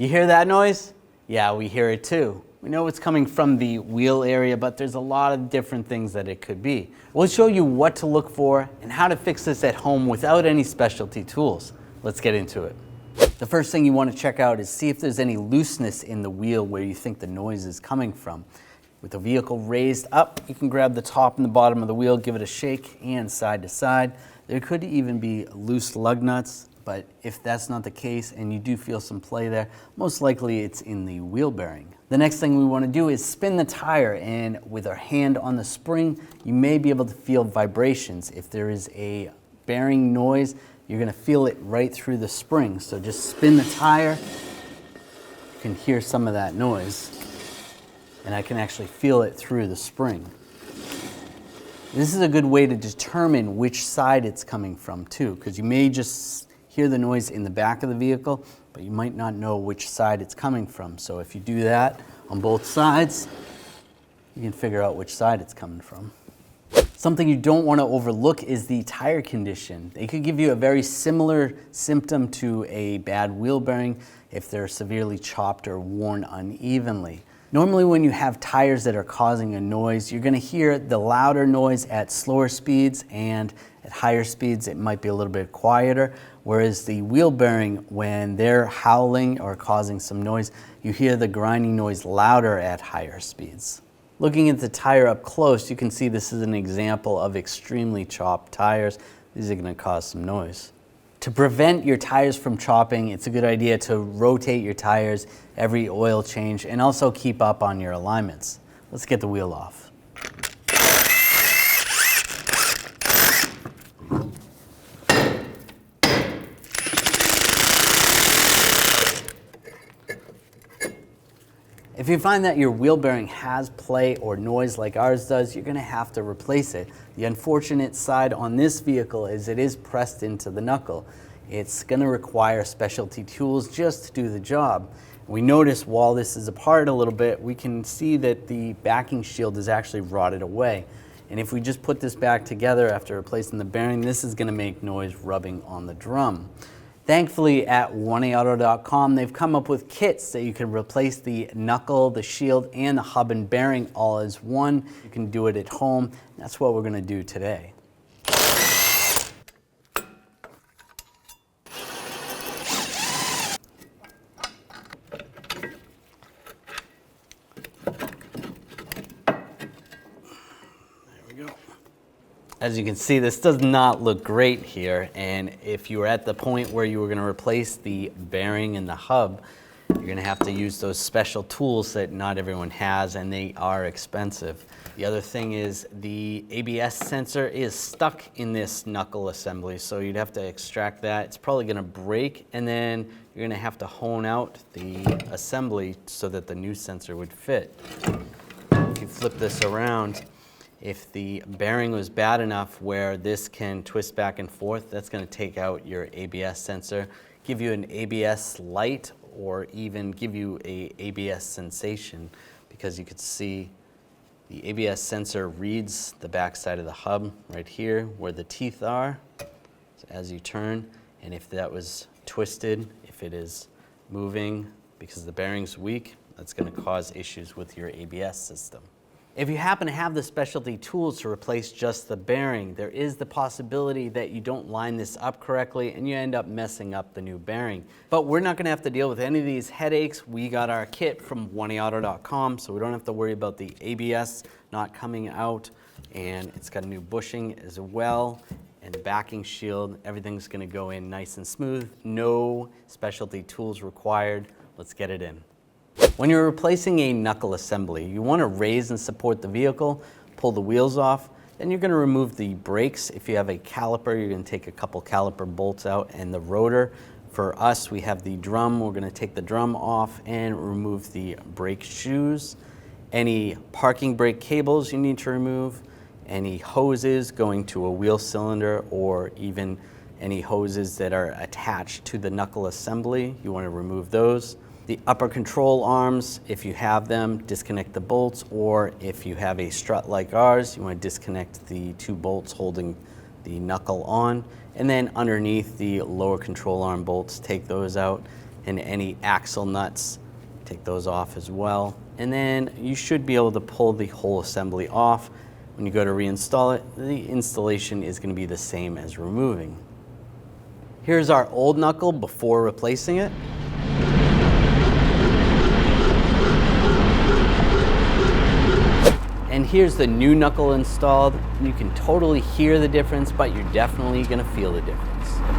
You hear that noise? Yeah, we hear it too. We know it's coming from the wheel area, but there's a lot of different things that it could be. We'll show you what to look for and how to fix this at home without any specialty tools. Let's get into it. The first thing you want to check out is see if there's any looseness in the wheel where you think the noise is coming from. With the vehicle raised up, you can grab the top and the bottom of the wheel, give it a shake and side to side. There could even be loose lug nuts, but if that's not the case and you do feel some play there, most likely it's in the wheel bearing. The next thing we want to do is spin the tire, and with our hand on the spring, you may be able to feel vibrations. If there is a bearing noise, you're going to feel it right through the spring. So just spin the tire, you can hear some of that noise, and I can actually feel it through the spring. This is a good way to determine which side it's coming from too, because you may just hear the noise in the back of the vehicle, but you might not know which side it's coming from. So if you do that on both sides, you can figure out which side it's coming from. Something you don't want to overlook is the tire condition. They could give you a very similar symptom to a bad wheel bearing if they're severely chopped or worn unevenly. Normally when you have tires that are causing a noise, you're going to hear the louder noise at slower speeds, and at higher speeds it might be a little bit quieter. Whereas the wheel bearing, when they're howling or causing some noise, you hear the grinding noise louder at higher speeds. Looking at the tire up close, you can see this is an example of extremely chopped tires. These are going to cause some noise. To prevent your tires from chopping, it's a good idea to rotate your tires every oil change and also keep up on your alignments. Let's get the wheel off. If you find that your wheel bearing has play or noise like ours does, you're going to have to replace it. The unfortunate side on this vehicle is it is pressed into the knuckle. It's going to require specialty tools just to do the job. We notice while this is apart a little bit, we can see that the backing shield is actually rotted away. And if we just put this back together after replacing the bearing, this is going to make noise rubbing on the drum. Thankfully, at 1aauto.com, they've come up with kits that you can replace the knuckle, the shield, and the hub and bearing all as one. You can do it at home. That's what we're going to do today. As you can see, this does not look great here, and if you were at the point where you were going to replace the bearing and the hub, you're going to have to use those special tools that not everyone has, and they are expensive. The other thing is the ABS sensor is stuck in this knuckle assembly, so you'd have to extract that. It's probably going to break, and then you're going to have to hone out the assembly so that the new sensor would fit. If you flip this around, if the bearing was bad enough where this can twist back and forth, that's going to take out your ABS sensor, give you an ABS light, or even give you a ABS sensation, because you could see the ABS sensor reads the back side of the hub right here where the teeth are. So as you turn, and if that was twisted, if it is moving because the bearing's weak, that's going to cause issues with your ABS system. If you happen to have the specialty tools to replace just the bearing, there is the possibility that you don't line this up correctly and you end up messing up the new bearing. But we're not going to have to deal with any of these headaches. We got our kit from 1aauto.com, so we don't have to worry about the ABS not coming out, and it's got a new bushing as well, and the backing shield. Everything's going to go in nice and smooth. No specialty tools required. Let's get it in. When you're replacing a knuckle assembly, you want to raise and support the vehicle, pull the wheels off, then you're going to remove the brakes. If you have a caliper, you're going to take a couple caliper bolts out, and the rotor. For us, we have the drum. We're going to take the drum off and remove the brake shoes. Any parking brake cables you need to remove, any hoses going to a wheel cylinder, or even any hoses that are attached to the knuckle assembly, you want to remove those. The upper control arms, if you have them, disconnect the bolts, or if you have a strut like ours, you want to disconnect the two bolts holding the knuckle on. And then underneath the lower control arm bolts, take those out. and any axle nuts. Take those off as well. And then you should be able to pull the whole assembly off. When you go to reinstall it, the installation is going to be the same as removing. Here's our old Knuckle before replacing it. And here's the new Knuckle installed. You can totally hear the difference, but you're definitely going to feel the difference.